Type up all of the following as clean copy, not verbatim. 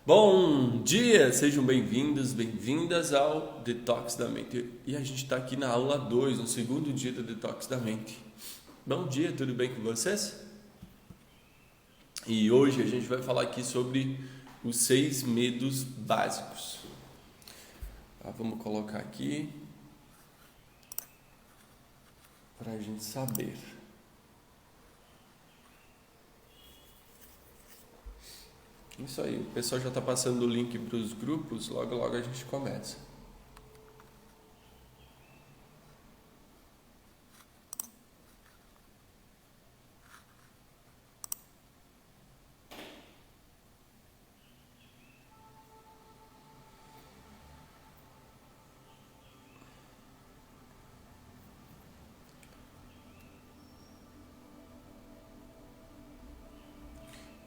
Bom dia, sejam bem-vindos, bem-vindas ao Detox da Mente. E a gente está aqui na aula 2, no segundo dia do Detox da Mente. Bom dia, tudo bem com vocês? E hoje a gente vai falar aqui sobre os 6 medos básicos. Vamos colocar aqui para a gente saber. Isso aí, o pessoal já está passando o link para os grupos, logo a gente começa.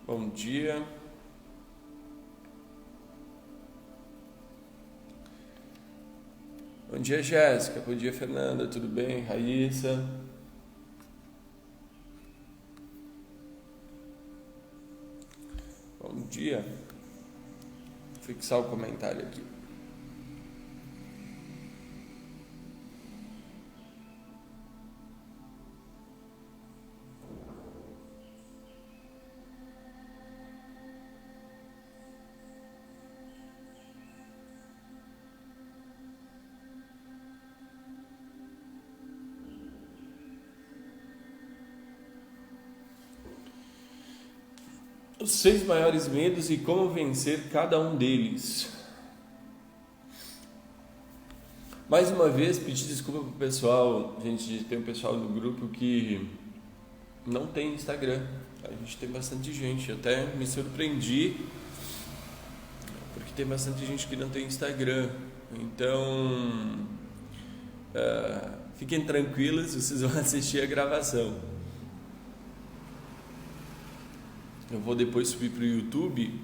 Bom dia. Bom dia, Jéssica. Bom dia, Fernanda. Tudo bem? Raíssa. Bom dia. Vou fixar o comentário aqui. Os 6 maiores medos e como vencer cada um deles. Mais uma vez, pedir desculpa pro pessoal. Gente, tem um pessoal do grupo que não tem Instagram. A gente tem bastante gente. Eu até me surpreendi, porque tem bastante gente que não tem Instagram. Então, fiquem tranquilos, vocês vão assistir a gravação. Eu vou depois subir para o YouTube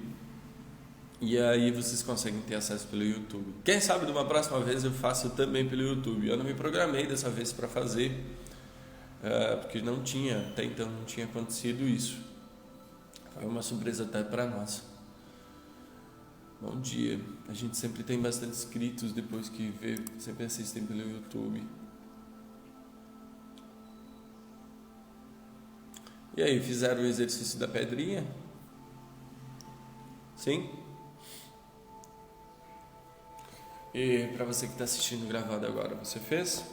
e aí vocês conseguem ter acesso pelo YouTube. Quem sabe de uma próxima vez eu faço também pelo YouTube. Eu não me programei dessa vez para fazer, porque até então não tinha acontecido isso. Foi uma surpresa até para nós. Bom dia. A gente sempre tem bastante inscritos depois que vê, sempre assistem pelo YouTube. E aí, fizeram o exercício da pedrinha? Sim? E para você que está assistindo gravado agora, você fez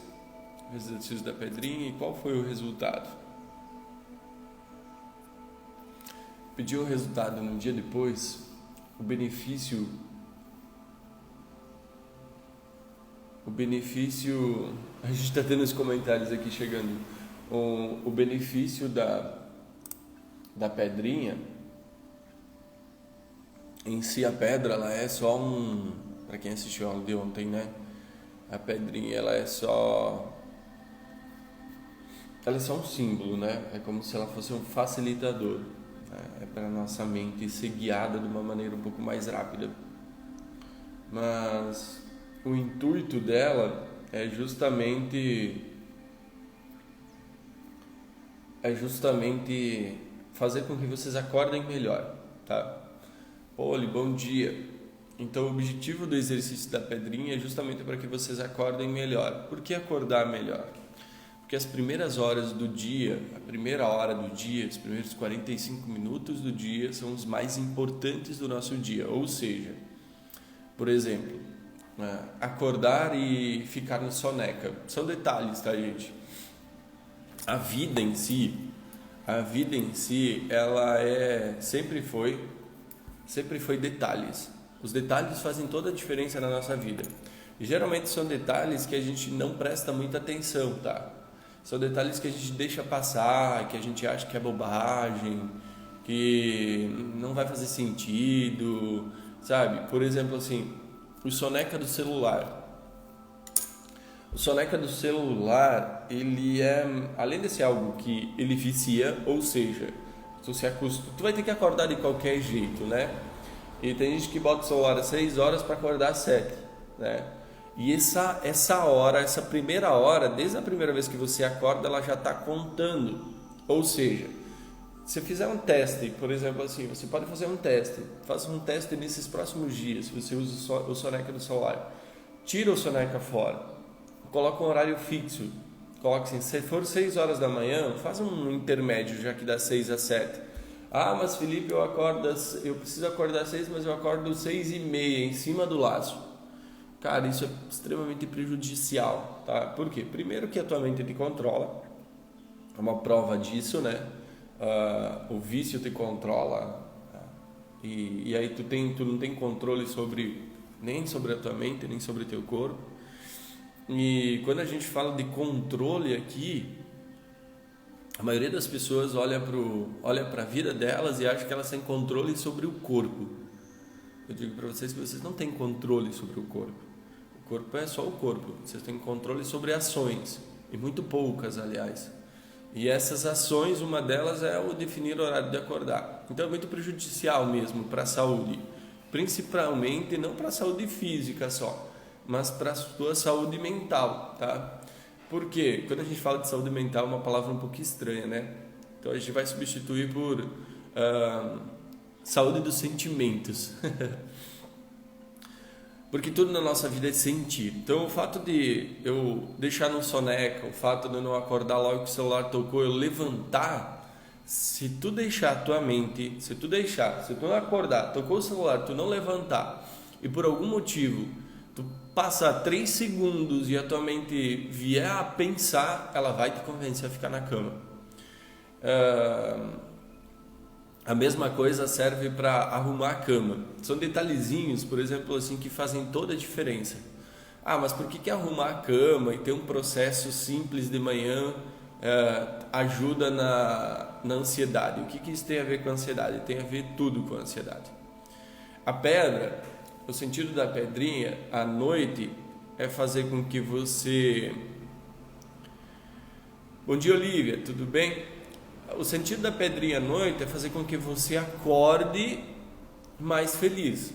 o exercício da pedrinha e qual foi o resultado? Pediu o resultado no dia depois, o benefício, a gente está tendo os comentários aqui chegando, o benefício da pedrinha, em si a pedra, ela é só para quem assistiu a aula de ontem, né? A pedrinha, ela é só um símbolo, né? É como se ela fosse um facilitador, né? É para nossa mente ser guiada de uma maneira um pouco mais rápida. Mas o intuito dela é justamente fazer com que vocês acordem melhor, tá? Olhe, bom dia. Então, o objetivo do exercício da pedrinha é justamente para que vocês acordem melhor. Por que acordar melhor? Porque as primeiras horas do dia, a primeira hora do dia, os primeiros 45 minutos do dia são os mais importantes do nosso dia. Ou seja, por exemplo, acordar e ficar na soneca. São detalhes, tá, gente? A vida em si, ela sempre foi detalhes. Os detalhes fazem toda a diferença na nossa vida. E geralmente são detalhes que a gente não presta muita atenção, tá? São detalhes que a gente deixa passar, que a gente acha que é bobagem, que não vai fazer sentido, sabe? Por exemplo, assim, o soneca do celular. O soneca do celular, ele além de ser algo que ele vicia, ou seja, tu vai ter que acordar de qualquer jeito, né? E tem gente que bota o celular às 6 horas para acordar às 7, né? E essa hora, essa primeira hora, desde a primeira vez que você acorda, ela já está contando. Ou seja, se fizer um teste, por exemplo, assim, você pode fazer um teste, faça um teste nesses próximos dias, se você usa o soneca do celular, tira o soneca fora, coloca um horário fixo, coloca assim, se for 6 horas da manhã, faz um intermédio, já que dá 6 às 7. Ah, mas Felipe, eu preciso acordar às 6, mas eu acordo 6:30, em cima do laço. Cara, isso é extremamente prejudicial, tá? Por quê? Primeiro que a tua mente te controla, é uma prova disso, né? O vício te controla, e aí tu não tem controle nem sobre a tua mente, nem sobre o teu corpo. E quando a gente fala de controle aqui, a maioria das pessoas olha para a vida delas e acha que elas têm controle sobre o corpo. Eu digo para vocês que vocês não têm controle sobre o corpo. O corpo é só o corpo. Vocês têm controle sobre ações, e muito poucas, aliás. E essas ações, uma delas é o definir o horário de acordar. Então é muito prejudicial mesmo para a saúde, principalmente não para a saúde física só, mas para a sua saúde mental, tá? Porque quando a gente fala de saúde mental é uma palavra um pouco estranha, né? Então a gente vai substituir por saúde dos sentimentos. Porque tudo na nossa vida é sentir. Então o fato de eu deixar no soneca, o fato de eu não acordar logo que o celular tocou, eu levantar, se tu deixar a tua mente, se tu não acordar, tocou o celular, tu não levantar, e por algum motivo tu passar 3 segundos e a tua mente vier a pensar, ela vai te convencer a ficar na cama. A mesma coisa serve para arrumar a cama. São detalhezinhos, por exemplo, assim, que fazem toda a diferença. Ah, mas por que arrumar a cama e ter um processo simples de manhã ajuda na ansiedade? O que isso tem a ver com a ansiedade? Tem a ver tudo com a ansiedade. A pedra, o sentido da pedrinha à noite é fazer com que você... Bom dia, Olivia, tudo bem? O sentido da pedrinha à noite é fazer com que você acorde mais feliz,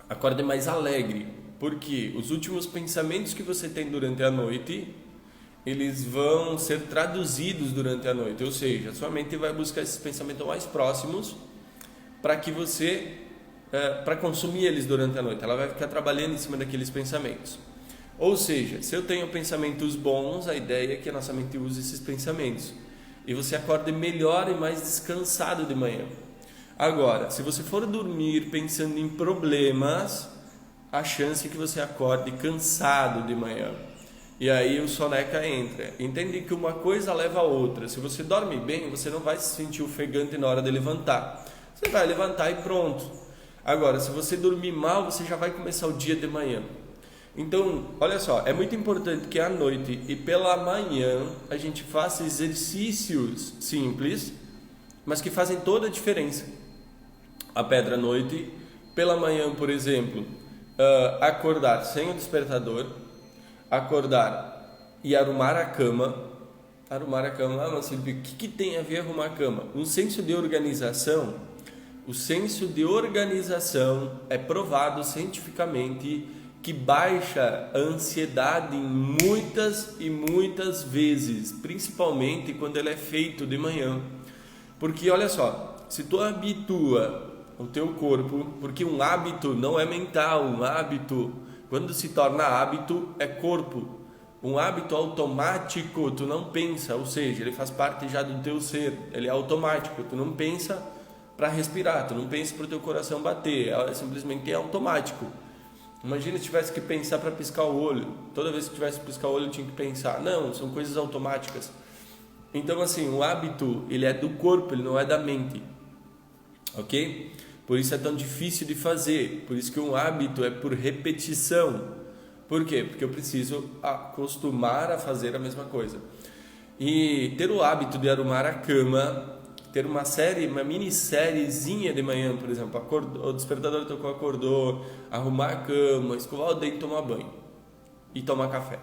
acorde mais alegre, porque os últimos pensamentos que você tem durante a noite, eles vão ser traduzidos durante a noite, ou seja, a sua mente vai buscar esses pensamentos mais próximos para que você, para consumir eles durante a noite, ela vai ficar trabalhando em cima daqueles pensamentos. Ou seja, se eu tenho pensamentos bons, a ideia é que a nossa mente use esses pensamentos e você acorde melhor e mais descansado de manhã. Agora, se você for dormir pensando em problemas, a chance é que você acorde cansado de manhã. E aí o soneca entra. Entende que uma coisa leva a outra. Se você dorme bem, você não vai se sentir ofegante na hora de levantar. Você vai levantar e pronto. Agora, se você dormir mal, você já vai começar o dia de manhã. Então, olha só, é muito importante que à noite e pela manhã a gente faça exercícios simples, mas que fazem toda a diferença. A pedra à noite, pela manhã, por exemplo, acordar sem o despertador, acordar e arrumar a cama. Mas Felipe, o que tem a ver arrumar a cama? Um senso de organização. O senso de organização é provado cientificamente que baixa a ansiedade muitas e muitas vezes, principalmente quando ele é feito de manhã. Porque olha só, se tu habitua o teu corpo, porque um hábito não é mental, um hábito, quando se torna hábito, é corpo. Um hábito automático, tu não pensa, ou seja, ele faz parte já do teu ser, ele é automático, tu não pensa para respirar, tu não pensa para o teu coração bater, simplesmente é automático. Imagina se tivesse que pensar para piscar o olho. Toda vez que tivesse que piscar o olho eu tinha que pensar. Não, são coisas automáticas. Então assim, o hábito, ele é do corpo, ele não é da mente. Ok? Por isso é tão difícil de fazer. Por isso que um hábito é por repetição. Por quê? Porque eu preciso acostumar a fazer a mesma coisa. E ter o hábito de arrumar a cama, ter uma minissériezinha de manhã, por exemplo, o despertador tocou, acordou, arrumar a cama, escovar o dente, tomar banho e tomar café.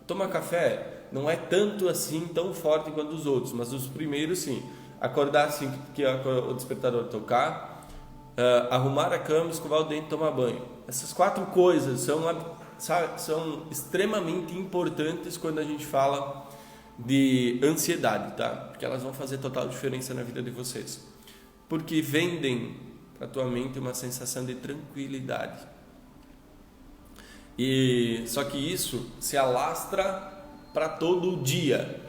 Tomar café não é tanto assim, tão forte quanto os outros, mas os primeiros sim. Acordar assim que o despertador tocar, arrumar a cama, escovar o dente, tomar banho. Essas 4 coisas são extremamente importantes quando a gente fala de ansiedade, tá? Porque elas vão fazer total diferença na vida de vocês. Porque vendem para a tua mente uma sensação de tranquilidade. E só que isso se alastra para todo o dia.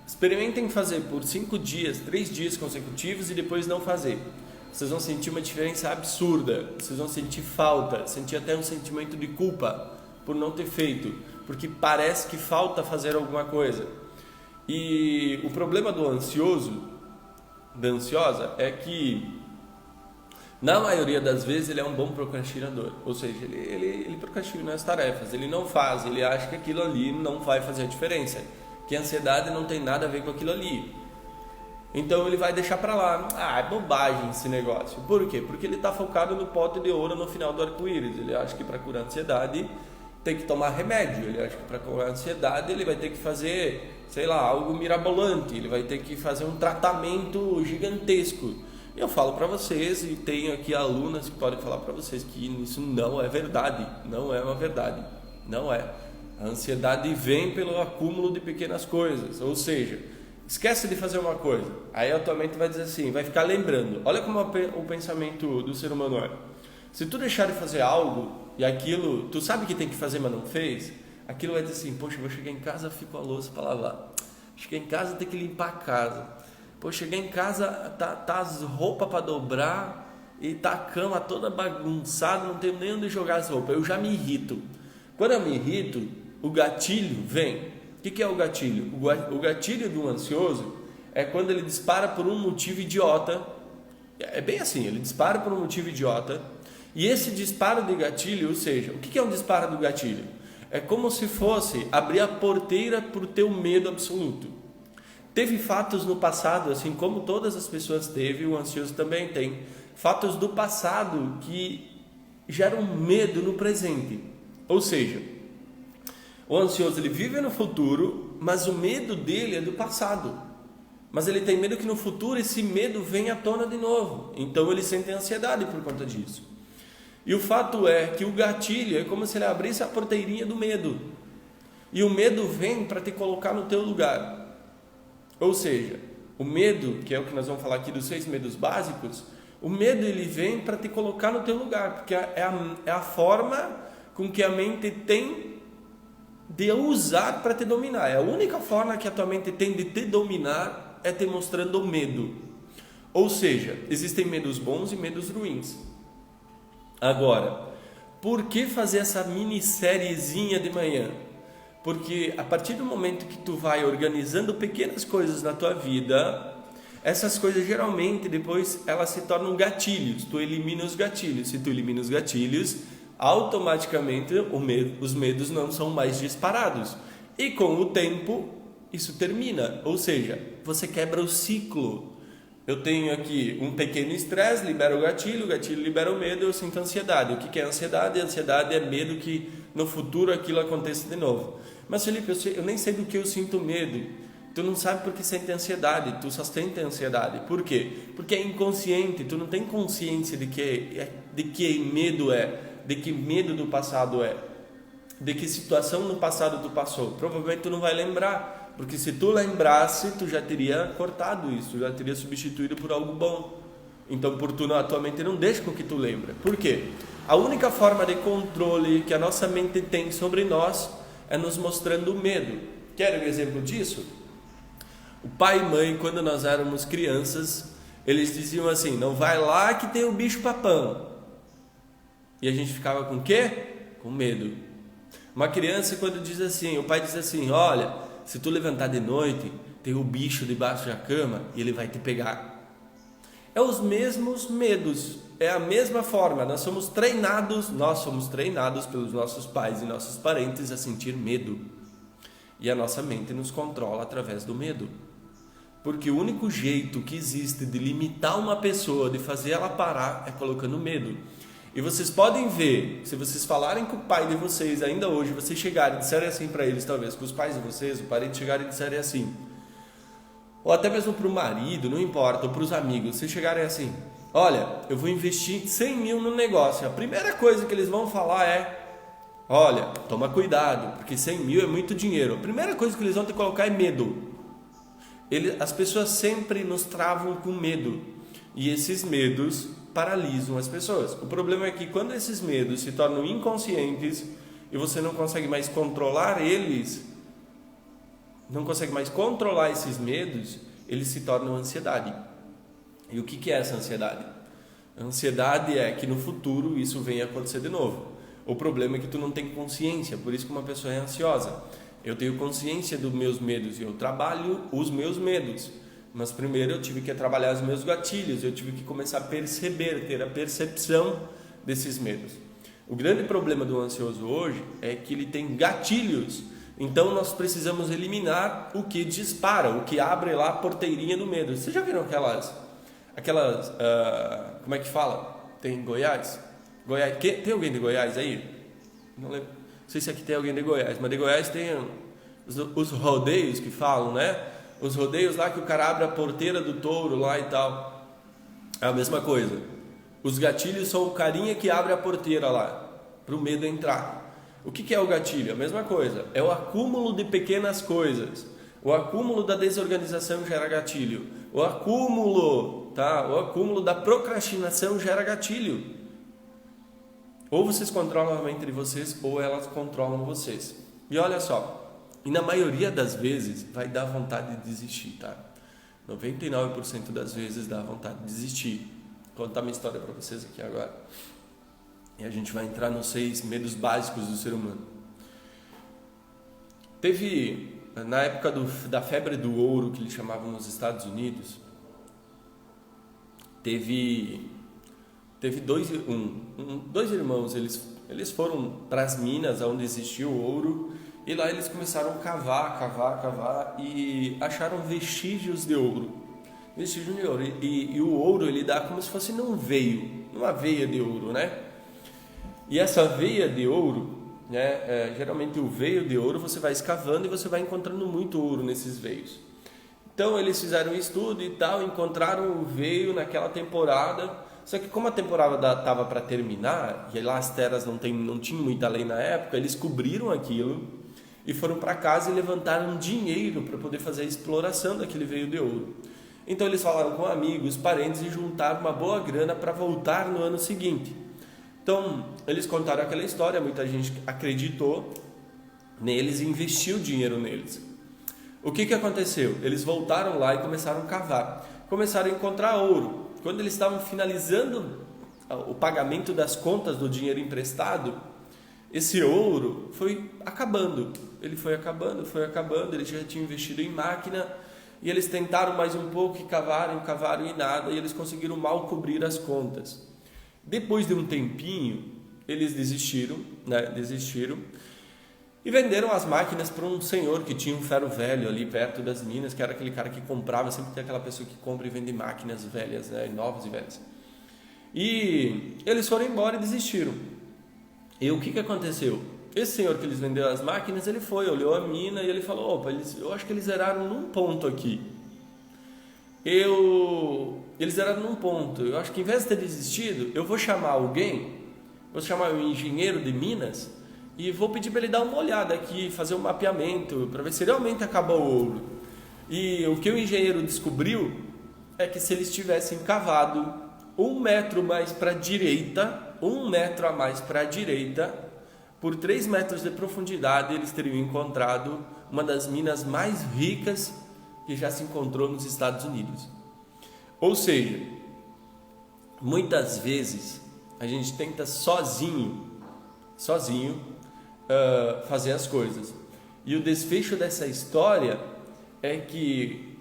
Experimentem fazer por 5 dias, 3 dias consecutivos e depois não fazer. Vocês vão sentir uma diferença absurda. Vocês vão sentir falta, sentir até um sentimento de culpa por não ter feito, porque parece que falta fazer alguma coisa. E o problema do ansioso, da ansiosa, é que na maioria das vezes ele é um bom procrastinador, ou seja, ele procrastina as tarefas, ele não faz, ele acha que aquilo ali não vai fazer a diferença, que a ansiedade não tem nada a ver com aquilo ali. Então ele vai deixar para lá. É bobagem esse negócio. Por quê? Porque ele está focado no pote de ouro no final do arco-íris. Ele acha que para curar a ansiedade tem que tomar remédio. Ele acha que para curar a ansiedade ele vai ter que fazer, sei lá, algo mirabolante. Ele vai ter que fazer um tratamento gigantesco. E eu falo para vocês, e tenho aqui alunas que podem falar para vocês que isso não é verdade. Não é uma verdade. Não é. A ansiedade vem pelo acúmulo de pequenas coisas. Ou seja, esquece de fazer uma coisa, aí a tua mente vai dizer assim, vai ficar lembrando. Olha como o pensamento do ser humano é. Se tu deixar de fazer algo e aquilo, tu sabe que tem que fazer, mas não fez, aquilo vai dizer assim, poxa, vou chegar em casa, fico a louça para lavar. Cheguei em casa, tem que limpar a casa. Pô, cheguei em casa, tá as roupas para dobrar e tá a cama toda bagunçada, não tenho nem onde jogar as roupas. Eu já me irrito. Quando eu me irrito, o gatilho vem. O que é o gatilho? O gatilho do ansioso é quando ele dispara por um motivo idiota. É bem assim, ele dispara por um motivo idiota. E esse disparo de gatilho, ou seja, o que é um disparo do gatilho? É como se fosse abrir a porteira para o teu medo absoluto. Teve fatos no passado, assim como todas as pessoas teve, o ansioso também tem. Fatos do passado que geram medo no presente. Ou seja, o ansioso ele vive no futuro, mas o medo dele é do passado. Mas ele tem medo que no futuro esse medo venha à tona de novo. Então ele sente ansiedade por conta disso. E o fato é que o gatilho é como se ele abrisse a porteirinha do medo. E o medo vem para te colocar no teu lugar. Ou seja, o medo, que é o que nós vamos falar aqui dos 6 medos básicos, o medo ele vem para te colocar no teu lugar, porque é a forma com que a mente tem de usar para te dominar. É a única forma que a tua mente tem de te dominar é te mostrando o medo. Ou seja, existem medos bons e medos ruins. Agora, por que fazer essa minissériezinha de manhã? Porque a partir do momento que tu vai organizando pequenas coisas na tua vida, essas coisas geralmente depois elas se tornam gatilhos. Tu elimina os gatilhos. Se tu elimina os gatilhos, automaticamente os medos não são mais disparados. E com o tempo, isso termina. Ou seja, você quebra o ciclo. Eu tenho aqui um pequeno estresse, libera o gatilho libera o medo, eu sinto ansiedade. O que é ansiedade? A ansiedade é medo que no futuro aquilo aconteça de novo. Mas Felipe, eu nem sei do que eu sinto medo. Tu não sabe por que sente ansiedade, tu só sente ansiedade. Por quê? Porque é inconsciente, tu não tem consciência de que medo é, de que medo do passado é, de que situação no passado tu passou. Provavelmente tu não vai lembrar, porque se tu lembrasse, tu já teria cortado isso, já teria substituído por algo bom. Então, por tu, a tua mente não deixa com que tu lembre. Por quê? A única forma de controle que a nossa mente tem sobre nós é nos mostrando o medo. Quer um exemplo disso? O pai e mãe, quando nós éramos crianças, eles diziam assim, não vai lá que tem o bicho papão. E a gente ficava com o quê? Com medo. Uma criança, quando diz assim, o pai diz assim, olha, se tu levantar de noite, tem o bicho debaixo da cama e ele vai te pegar. É os mesmos medos, é a mesma forma, nós somos treinados pelos nossos pais e nossos parentes a sentir medo. E a nossa mente nos controla através do medo. Porque o único jeito que existe de limitar uma pessoa, de fazer ela parar, é colocando medo. E vocês podem ver, se vocês falarem com o pai de vocês ainda hoje, vocês chegarem e disserem assim para eles, talvez, com os pais de vocês, o parente chegarem e disserem assim, ou até mesmo para o marido, não importa, ou para os amigos, vocês chegarem assim, olha, eu vou investir 100 mil no negócio, a primeira coisa que eles vão falar é, Olha, toma cuidado, porque 100 mil é muito dinheiro. A primeira coisa que eles vão te colocar é medo. As pessoas sempre nos travam com medo. E esses medos paralisam as pessoas. O problema é que quando esses medos se tornam inconscientes e você não consegue mais controlar eles, não consegue mais controlar esses medos, eles se tornam ansiedade. E o que é essa ansiedade? A ansiedade é que no futuro isso venha acontecer de novo. O problema é que tu não tem consciência, por isso que uma pessoa é ansiosa. Eu tenho consciência dos meus medos e eu trabalho os meus medos. Mas primeiro eu tive que trabalhar os meus gatilhos, eu tive que começar a perceber, ter a percepção desses medos. O grande problema do ansioso hoje é que ele tem gatilhos. Então nós precisamos eliminar o que dispara, o que abre lá a porteirinha do medo. Vocês já viram aquelas como é que fala? Tem em Goiás? Tem alguém de Goiás aí? Não lembro. Não sei se aqui tem alguém de Goiás, mas de Goiás tem os rodeios que falam, né? Os rodeios lá que o cara abre a porteira do touro lá e tal. É a mesma coisa. Os gatilhos são o carinha que abre a porteira lá, para o medo entrar. O que é o gatilho? A mesma coisa. É o acúmulo de pequenas coisas. O acúmulo da desorganização gera gatilho. O acúmulo da procrastinação gera gatilho. Ou vocês controlam a mente de vocês, ou elas controlam vocês. E olha só, e na maioria das vezes vai dar vontade de desistir, tá? 99% das vezes dá vontade de desistir. Vou contar minha história para vocês aqui agora. E a gente vai entrar nos 6 medos básicos do ser humano. Teve, na época da febre do ouro, que eles chamavam nos Estados Unidos, teve dois irmãos, eles foram para as minas onde existia o ouro, e lá eles começaram a cavar e acharam vestígios de ouro. E o ouro ele dá como se fosse numa veia de ouro, né? E essa veia de ouro, né, geralmente o veio de ouro você vai escavando e você vai encontrando muito ouro nesses veios. Então eles fizeram um estudo e tal, encontraram o veio naquela temporada. Só que como a temporada estava para terminar, e lá as terras não tinham muita lei na época, eles cobriram aquilo e foram para casa e levantaram dinheiro para poder fazer a exploração daquele veio de ouro. Então eles falaram com amigos, parentes e juntaram uma boa grana para voltar no ano seguinte. Então eles contaram aquela história, muita gente acreditou neles e investiu dinheiro neles. O que aconteceu? Eles voltaram lá e começaram a cavar, começaram a encontrar ouro. Quando eles estavam finalizando o pagamento das contas do dinheiro emprestado, esse ouro foi acabando. Ele foi acabando, eles já tinham investido em máquina e eles tentaram mais um pouco e cavaram e nada, e eles conseguiram mal cobrir as contas. Depois de um tempinho, eles desistiram e venderam as máquinas para um senhor que tinha um ferro velho ali perto das minas, que era aquele cara que comprava, sempre tem aquela pessoa que compra e vende máquinas velhas, né, novas e velhas. E eles foram embora e desistiram. E o que aconteceu? Esse senhor que eles venderam as máquinas, ele olhou a mina e ele falou, opa, eu acho que eles zeraram num ponto aqui. Eles zeraram num ponto, eu acho que em vez de ter desistido, eu vou chamar o engenheiro de minas, e vou pedir para ele dar uma olhada aqui, fazer um mapeamento, para ver se realmente acabou o ouro. E o que o engenheiro descobriu é que se eles tivessem cavado 1 metro mais para a direita, 1 metro a mais para a direita, por 3 metros de profundidade, eles teriam encontrado uma das minas mais ricas que já se encontrou nos Estados Unidos. Ou seja, muitas vezes a gente tenta sozinho fazer as coisas. E o desfecho dessa história é que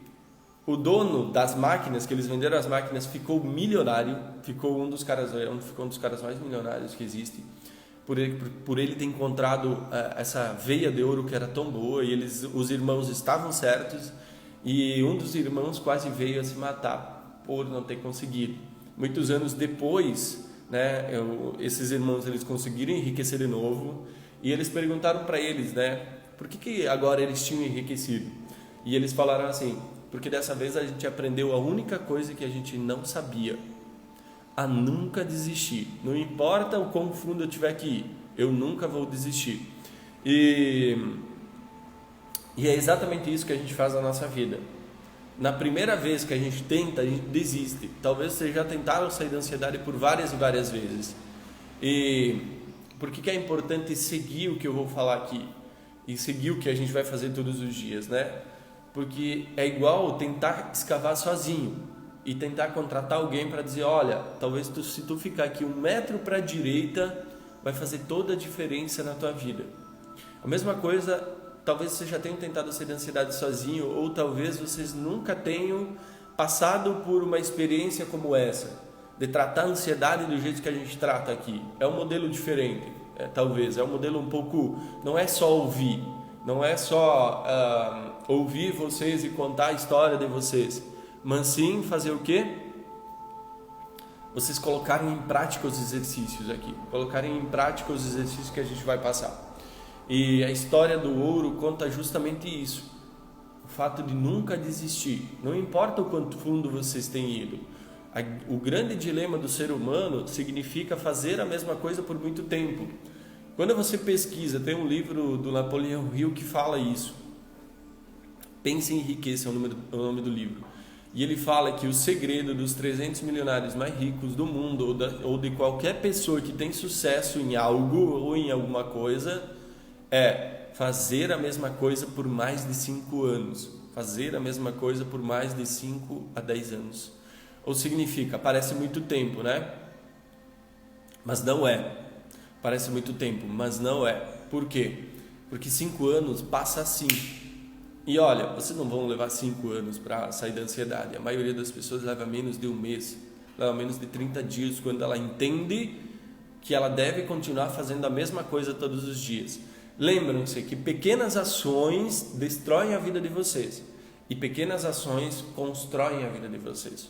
o dono das máquinas, que eles venderam as máquinas, ficou milionário, ficou um dos caras mais milionários que existe, por ele ter encontrado essa veia de ouro que era tão boa, e os irmãos estavam certos, e um dos irmãos quase veio a se matar por não ter conseguido. Muitos anos depois, né, esses irmãos eles conseguiram enriquecer de novo, e eles perguntaram para eles, né, por que agora eles tinham enriquecido? E eles falaram assim, porque dessa vez a gente aprendeu a única coisa que a gente não sabia, a nunca desistir. Não importa o quão fundo eu tiver que ir, Eu nunca vou desistir. E é exatamente isso que a gente faz na nossa vida. Na primeira vez que a gente tenta, a gente desiste. Talvez vocês já tentaram sair da ansiedade por várias e várias vezes. E por que é importante seguir o que eu vou falar aqui? E seguir o que a gente vai fazer todos os dias, né? Porque é igual tentar escavar sozinho e tentar contratar alguém para dizer, olha, talvez se tu ficar aqui 1 metro para a direita, vai fazer toda a diferença na tua vida. A mesma coisa, talvez vocês já tenham tentado sair da ansiedade sozinho, ou talvez vocês nunca tenham passado por uma experiência como essa, de tratar a ansiedade do jeito que a gente trata aqui. É um modelo diferente, talvez, é um modelo um pouco, não é só ouvir, não é só ouvir vocês e contar a história de vocês, mas sim fazer o quê? Vocês colocarem em prática os exercícios aqui, colocarem em prática os exercícios que a gente vai passar. E a história do ouro conta justamente isso, o fato de nunca desistir, não importa o quanto fundo vocês têm ido. O grande dilema do ser humano significa fazer a mesma coisa por muito tempo. Quando você pesquisa, tem um livro do Napoleão Hill que fala isso. Pense em Riqueza, é o nome do livro. E ele fala que o segredo dos 300 milionários mais ricos do mundo, ou de qualquer pessoa que tem sucesso em algo ou em alguma coisa, é fazer a mesma coisa por mais de 5 anos. Fazer a mesma coisa por mais de 5 a 10 anos. Ou significa, parece muito tempo, né? Mas não é. Parece muito tempo, mas não é. Por quê? Porque 5 anos passa assim. E olha, vocês não vão levar 5 anos para sair da ansiedade. A maioria das pessoas leva menos de 1 mês, leva menos de 30 dias, quando ela entende que ela deve continuar fazendo a mesma coisa todos os dias. Lembram-se que pequenas ações destroem a vida de vocês e pequenas ações constroem a vida de vocês.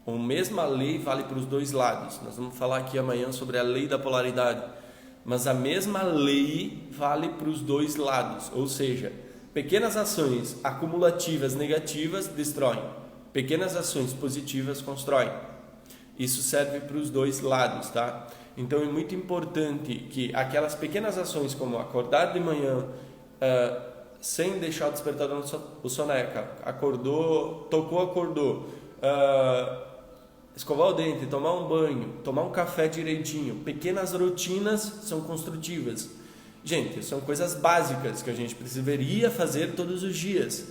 A mesma lei vale para os dois lados. Nós vamos falar aqui amanhã sobre a lei da polaridade. Mas a mesma lei vale para os dois lados. Ou seja, pequenas ações acumulativas negativas destroem. Pequenas ações positivas constroem. Isso serve para os dois lados, tá? Então é muito importante que aquelas pequenas ações, como acordar de manhã, sem deixar o despertador no soneca, acordou, tocou, acordou, escovar o dente, tomar um banho, tomar um café direitinho. Pequenas rotinas são construtivas. Gente, são coisas básicas que a gente deveria fazer todos os dias.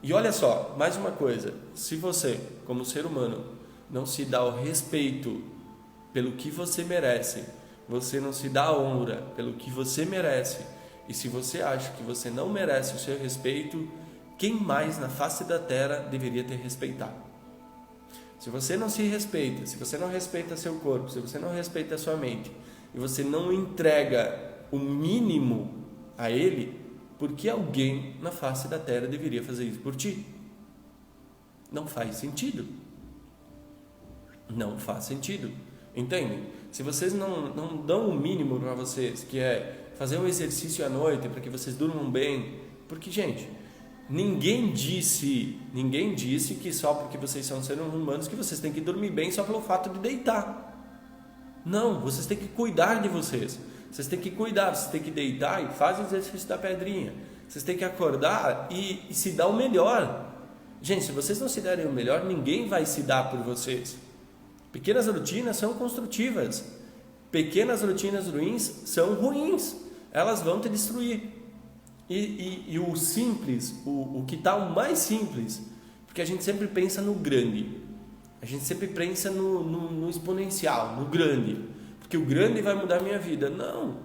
E olha só, mais uma coisa, se você, como ser humano, não se dá o respeito pelo que você merece, você não se dá a honra pelo que você merece, e se você acha que você não merece o seu respeito, quem mais na face da terra deveria te respeitar? Se você não se respeita, se você não respeita seu corpo, se você não respeita a sua mente, e você não entrega o mínimo a ele, por que alguém na face da terra deveria fazer isso por ti? Não faz sentido. Não faz sentido. Entendem? Se vocês não dão o mínimo para vocês, que é fazer um exercício à noite para que vocês durmam bem, porque, gente, ninguém disse que só porque vocês são seres humanos que vocês têm que dormir bem só pelo fato de deitar. Não, vocês têm que cuidar de vocês. Vocês têm que cuidar, vocês têm que deitar e fazer o exercício da pedrinha. Vocês têm que acordar e se dar o melhor. Gente, se vocês não se derem o melhor, ninguém vai se dar por vocês. Pequenas rotinas são construtivas. Pequenas rotinas ruins são ruins. Elas vão te destruir. E o simples, o que está o mais simples, porque a gente sempre pensa no grande. A gente sempre pensa no exponencial, no grande. Porque o grande vai mudar a minha vida. Não.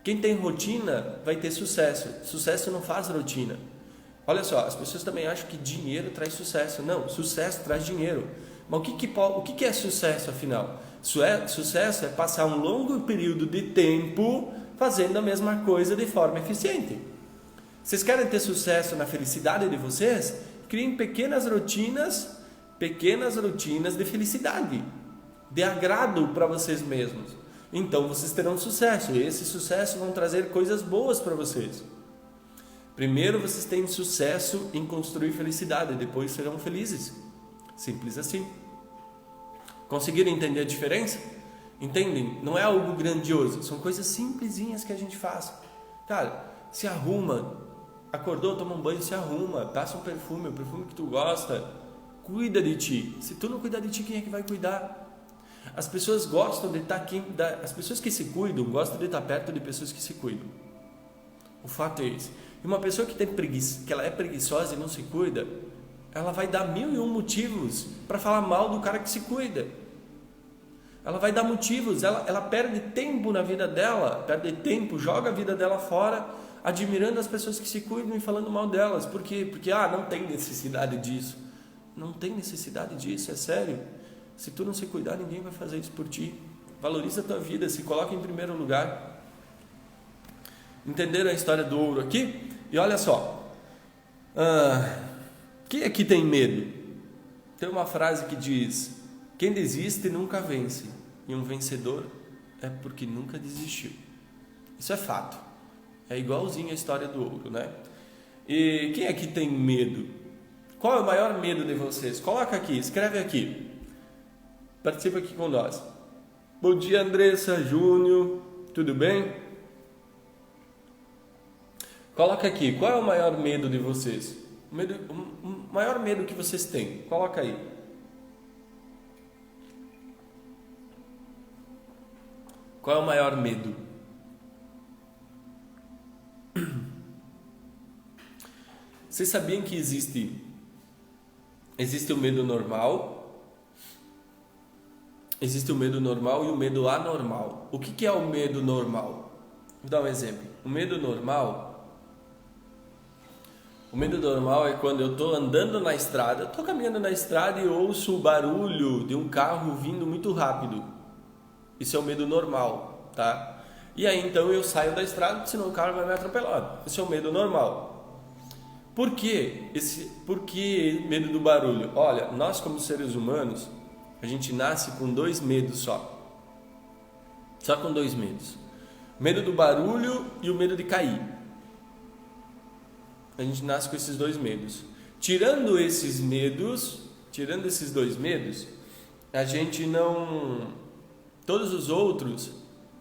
Quem tem rotina vai ter sucesso. Sucesso não faz rotina. Olha só, as pessoas também acham que dinheiro traz sucesso. Não, sucesso traz dinheiro. Mas o que é sucesso, afinal? Sucesso é passar um longo período de tempo fazendo a mesma coisa de forma eficiente. Vocês querem ter sucesso na felicidade de vocês? Criem pequenas rotinas de felicidade, de agrado para vocês mesmos. Então vocês terão sucesso, e esse sucesso vão trazer coisas boas para vocês. Primeiro vocês têm sucesso em construir felicidade, depois serão felizes. Simples assim. Conseguiram entender a diferença? Entendem? Não é algo grandioso, são coisas simplesinhas que a gente faz. Cara, se arruma, acordou, toma um banho, se arruma, passa um perfume, o perfume que tu gosta, cuida de ti. Se tu não cuidar de ti, quem é que vai cuidar? As pessoas gostam de estar as pessoas que se cuidam gostam de estar perto de pessoas que se cuidam. O fato é esse. E uma pessoa que tem preguiça, que ela é preguiçosa e não se cuida, ela vai dar 1001 motivos para falar mal do cara que se cuida. Ela vai dar motivos, ela perde tempo na vida dela, perde tempo, joga a vida dela fora, admirando as pessoas que se cuidam e falando mal delas. Por quê? Porque não tem necessidade disso. Não tem necessidade disso, é sério. Se tu não se cuidar, ninguém vai fazer isso por ti. Valoriza a tua vida, se coloca em primeiro lugar. Entenderam a história do ouro aqui? E olha só, quem aqui tem medo? Tem uma frase que diz: quem desiste nunca vence, e um vencedor é porque nunca desistiu. Isso é fato. É igualzinho a história do ouro, né? E quem aqui tem medo? Qual é o maior medo de vocês? Coloca aqui, escreve aqui. Participa aqui com nós. Bom dia, Andressa, Júnior, tudo bem? Coloca aqui, qual é o maior medo de vocês? O maior medo que vocês têm? Coloca aí. Qual é o maior medo? Vocês sabiam que existe o medo normal? Existe o medo normal e o medo anormal. O que é o medo normal? Vou dar um exemplo. O medo normal é quando eu estou andando na estrada, estou caminhando na estrada e ouço o barulho de um carro vindo muito rápido. Isso é o medo normal, tá? E aí então eu saio da estrada, senão o carro vai me atropelar. Esse é o medo normal. Por quê? Por que medo do barulho? Olha, nós como seres humanos, a gente nasce com 2 medos só. Só com 2 medos. O medo do barulho e o medo de cair. A gente nasce com esses 2 medos. Tirando esses 2 medos, a gente não... Todos os outros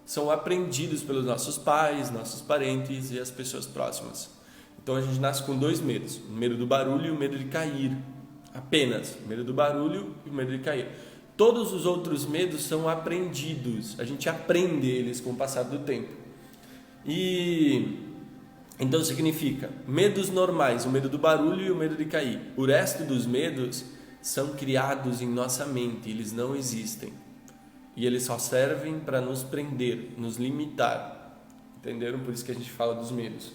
são aprendidos pelos nossos pais, nossos parentes e as pessoas próximas. Então a gente nasce com 2 medos. O medo do barulho e o medo de cair. Apenas. O medo do barulho e o medo de cair. Todos os outros medos são aprendidos. A gente aprende eles com o passar do tempo. E então significa medos normais, o medo do barulho e o medo de cair. O resto dos medos são criados em nossa mente, eles não existem. E eles só servem para nos prender, nos limitar. Entenderam? Por isso que a gente fala dos medos.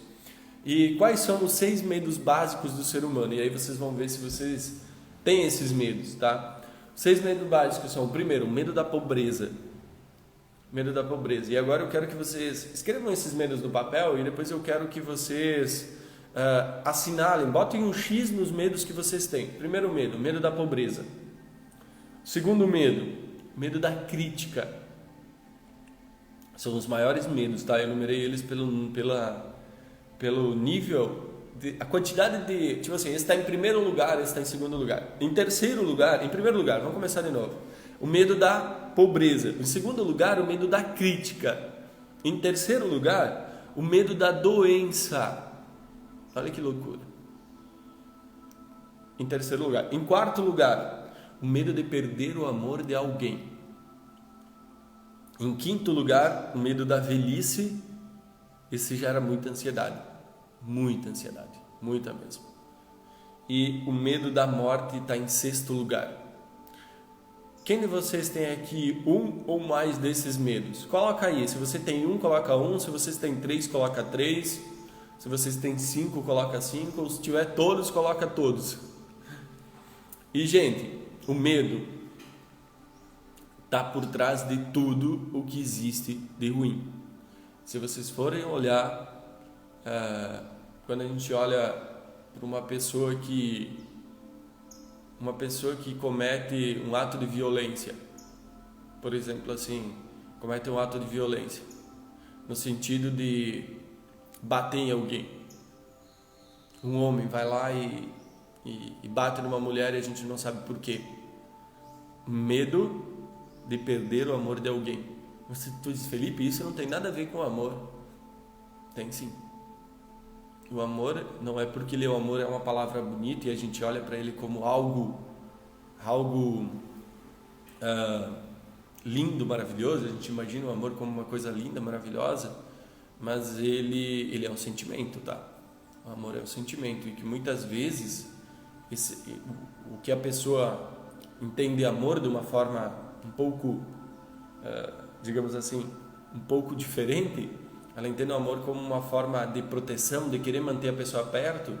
E quais são os 6 medos básicos do ser humano? E aí vocês vão ver se vocês têm esses medos, tá? 6 medos básicos são, primeiro, o medo da pobreza. Medo da pobreza. E agora eu quero que vocês escrevam esses medos no papel e depois eu quero que vocês assinalem, botem um X nos medos que vocês têm. Primeiro medo, medo da pobreza. Segundo medo, medo da crítica. São os maiores medos, tá? Eu numerei eles pelo nível, a quantidade de... Tipo assim, esse está em primeiro lugar, esse está em segundo lugar. Em primeiro lugar, vamos começar de novo. O medo da pobreza. Em segundo lugar, o medo da crítica. Em terceiro lugar, o medo da doença. Olha que loucura. Em terceiro lugar. Em quarto lugar, o medo de perder o amor de alguém. Em quinto lugar, o medo da velhice. Esse gera muita ansiedade. Muita ansiedade. Muita mesmo. E o medo da morte está em sexto lugar. Quem de vocês tem aqui um ou mais desses medos? Coloca aí. Se você tem um, coloca um. Se vocês têm 3, coloca 3. Se vocês têm 5, coloca 5. Ou se tiver todos, coloca todos. E, gente, o medo está por trás de tudo o que existe de ruim. Se vocês forem olhar, quando a gente olha para uma pessoa que comete um ato de violência, por exemplo, assim, comete um ato de violência, no sentido de bater em alguém. Um homem vai lá e bate numa mulher e a gente não sabe por quê. Medo de perder o amor de alguém. Tu diz, Felipe, isso não tem nada a ver com o amor. Tem sim. O amor não é porque o amor é uma palavra bonita e a gente olha para ele como algo lindo, maravilhoso. A gente imagina o amor como uma coisa linda, maravilhosa, mas ele é um sentimento, tá? O amor é um sentimento e que muitas vezes o que a pessoa entende amor de uma forma um pouco, digamos assim, um pouco diferente. Ela entende o amor como uma forma de proteção, de querer manter a pessoa perto,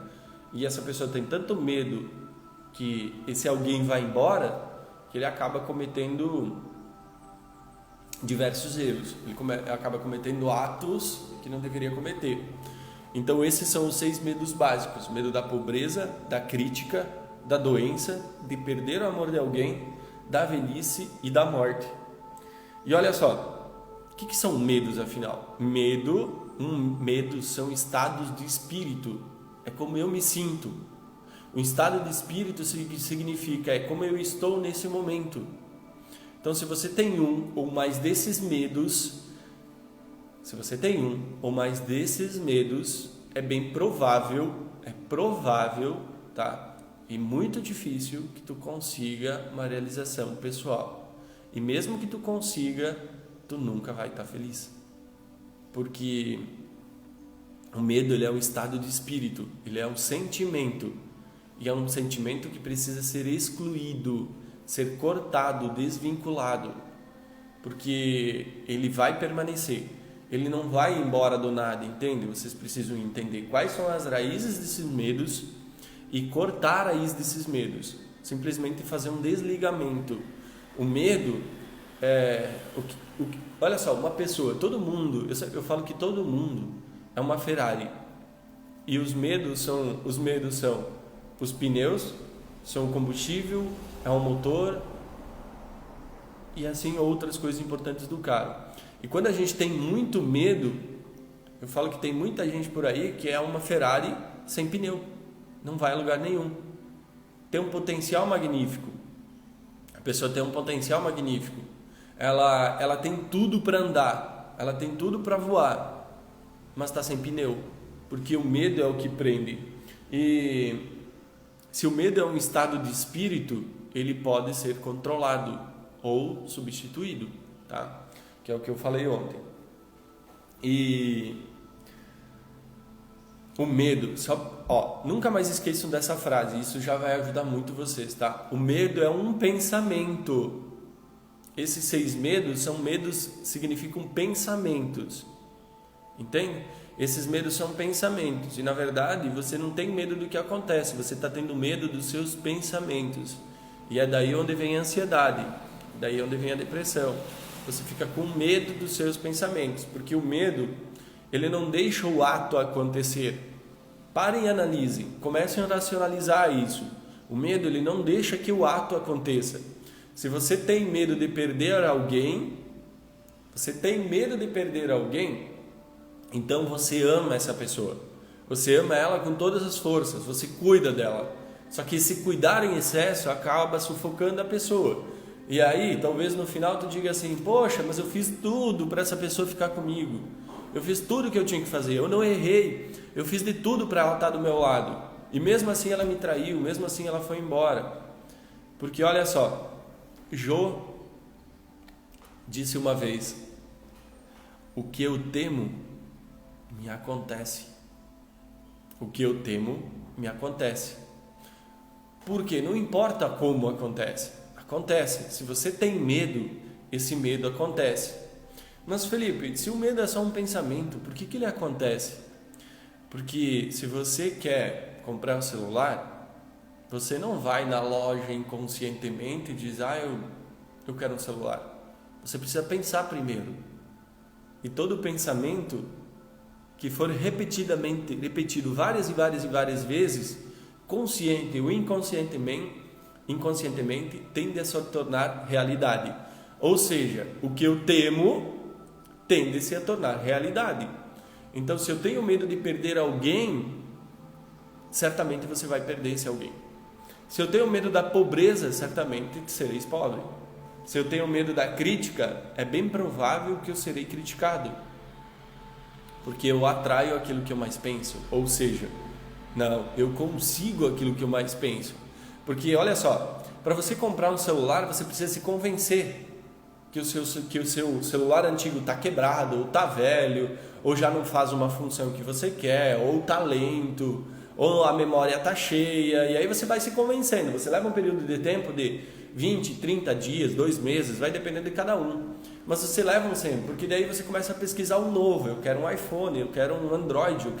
e essa pessoa tem tanto medo que esse alguém vai embora, que ele acaba cometendo diversos erros. Ele acaba cometendo atos que não deveria cometer. Então esses são os 6 medos básicos: medo da pobreza, da crítica, da doença, de perder o amor de alguém, da velhice e da morte. E olha só, o que são medos afinal? Medo são estados de espírito, é como eu me sinto. O estado de espírito significa, é como eu estou nesse momento. Então se você tem um ou mais desses medos, é bem provável, tá? E muito difícil que tu consiga uma realização pessoal. E mesmo que tu consiga, tu nunca vai estar feliz. Porque o medo, ele é um estado de espírito, ele é um sentimento. E é um sentimento que precisa ser excluído, ser cortado, desvinculado. Porque ele vai permanecer. Ele não vai embora do nada, entende? Vocês precisam entender quais são as raízes desses medos e cortar a raiz desses medos. Simplesmente fazer um desligamento. O medo olha só, uma pessoa, todo mundo, eu falo que todo mundo é uma Ferrari. E os medos são os pneus, são o combustível, é o motor e assim outras coisas importantes do carro. E quando a gente tem muito medo, eu falo que tem muita gente por aí que é uma Ferrari sem pneu, não vai a lugar nenhum. Tem um potencial magnífico. A pessoa tem um potencial magnífico. Ela tem tudo para andar, ela tem tudo para voar, mas está sem pneu, porque o medo é o que prende. E se o medo é um estado de espírito, ele pode ser controlado ou substituído, tá? Que é o que eu falei ontem. E o medo, nunca mais esqueçam dessa frase, isso já vai ajudar muito vocês, tá? O medo é um pensamento. Esses 6 medos significam pensamentos, entende? Esses medos são pensamentos e na verdade você não tem medo do que acontece, você está tendo medo dos seus pensamentos. E é daí onde vem a ansiedade, daí onde vem a depressão. Você fica com medo dos seus pensamentos, porque o medo, ele não deixa o ato acontecer. Parem e analisem, comecem a racionalizar isso. O medo, ele não deixa que o ato aconteça. Se você tem medo de perder alguém, então você ama essa pessoa. Você ama ela com todas as forças, você cuida dela. Só que se cuidar em excesso acaba sufocando a pessoa. E aí, talvez no final tu diga assim: poxa, mas eu fiz tudo para essa pessoa ficar comigo. Eu fiz tudo que eu tinha que fazer, eu não errei. Eu fiz de tudo para ela estar do meu lado. E mesmo assim ela me traiu, mesmo assim ela foi embora. Porque olha só, Jô disse uma vez: o que eu temo me acontece. O que eu temo me acontece. Porque não importa como acontece. Acontece. Se você tem medo, esse medo acontece. Mas Felipe, se o medo é só um pensamento, por que ele acontece? Porque se você quer comprar um celular, você não vai na loja inconscientemente e diz: eu quero um celular. Você precisa pensar primeiro. E todo pensamento que for repetido várias vezes, consciente ou inconscientemente, tende a se tornar realidade. Ou seja, o que eu temo tende a se tornar realidade. Então, se eu tenho medo de perder alguém, certamente você vai perder esse alguém. Se eu tenho medo da pobreza, certamente sereis pobre. Se eu tenho medo da crítica, é bem provável que eu serei criticado, porque eu atraio aquilo que eu mais penso. Ou seja, não, eu consigo aquilo que eu mais penso. Porque olha só, para você comprar um celular, você precisa se convencer que o seu celular antigo está quebrado, ou está velho, ou já não faz uma função que você quer, ou está lento, ou a memória está cheia, e aí você vai se convencendo. Você leva um período de tempo de 20, 30 dias, 2 meses, vai dependendo de cada um. Mas você leva um tempo, porque daí você começa a pesquisar um novo. Eu quero um iPhone, eu quero um Android, eu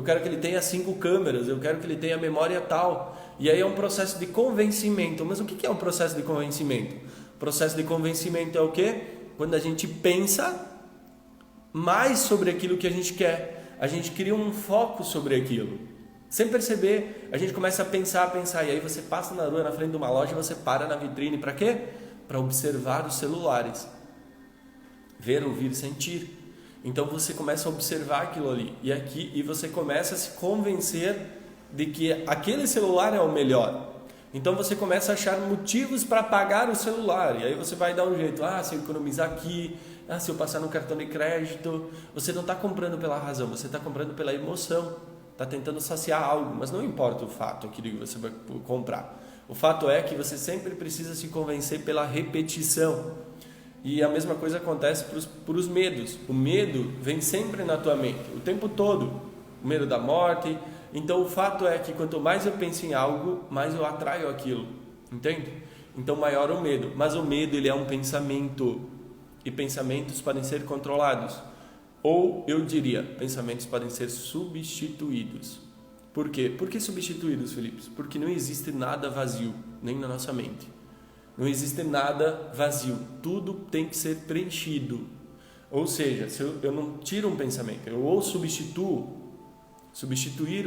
quero que ele tenha 5 câmeras, eu quero que ele tenha memória tal. E aí é um processo de convencimento. Mas o que é um processo de convencimento? O processo de convencimento é o quê? Quando a gente pensa mais sobre aquilo que a gente quer. A gente cria um foco sobre aquilo. Sem perceber, a gente começa a pensar, e aí você passa na rua, na frente de uma loja, você para na vitrine, para quê? Para observar os celulares. Ver, ouvir, sentir. Então você começa a observar aquilo ali, e você começa a se convencer de que aquele celular é o melhor. Então você começa a achar motivos para pagar o celular, e aí você vai dar um jeito, se eu economizar aqui, se eu passar no cartão de crédito. Você não está comprando pela razão, você está comprando pela emoção, está tentando saciar algo, mas não importa o fato, aquilo que você vai comprar. O fato é que você sempre precisa se convencer pela repetição. E a mesma coisa acontece para os medos. O medo vem sempre na tua mente, o tempo todo. O medo da morte. Então o fato é que quanto mais eu penso em algo, mais eu atraio aquilo. Entende? Então maior o medo. Mas o medo, ele é um pensamento. E pensamentos podem ser controlados. Ou eu diria, pensamentos podem ser substituídos. Por quê? Por que substituídos, Felipe? Porque não existe nada vazio, nem na nossa mente. Não existe nada vazio, tudo tem que ser preenchido. Ou seja, se eu não tiro um pensamento, eu ou substituir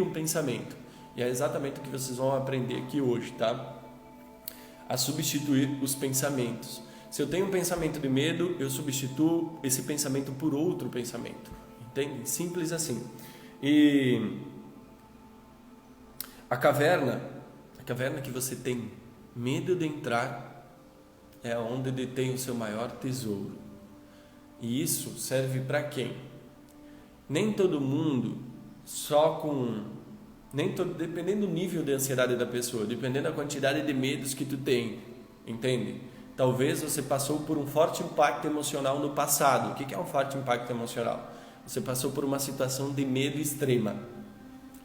um pensamento. E é exatamente o que vocês vão aprender aqui hoje, tá? A substituir os pensamentos. Se eu tenho um pensamento de medo, eu substituo esse pensamento por outro pensamento. Entende? Simples assim. E a caverna que você tem medo de entrar, é onde detém o seu maior tesouro. E isso serve para quem? Nem todo mundo, dependendo do nível de ansiedade da pessoa, dependendo da quantidade de medos que tu tem, entende? Talvez você passou por um forte impacto emocional no passado. O que é um forte impacto emocional? Você passou por uma situação de medo extrema.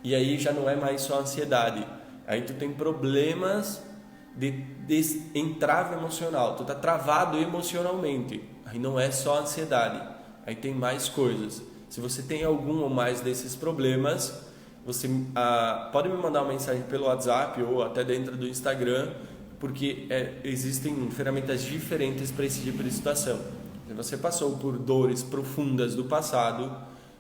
E aí já não é mais só ansiedade. Aí tu tem problemas de entrave emocional, tu está travado emocionalmente, aí não é só ansiedade, aí tem mais coisas. Se você tem algum ou mais desses problemas, você pode me mandar uma mensagem pelo WhatsApp ou até dentro do Instagram, porque existem ferramentas diferentes para esse tipo de situação. Se você passou por dores profundas do passado,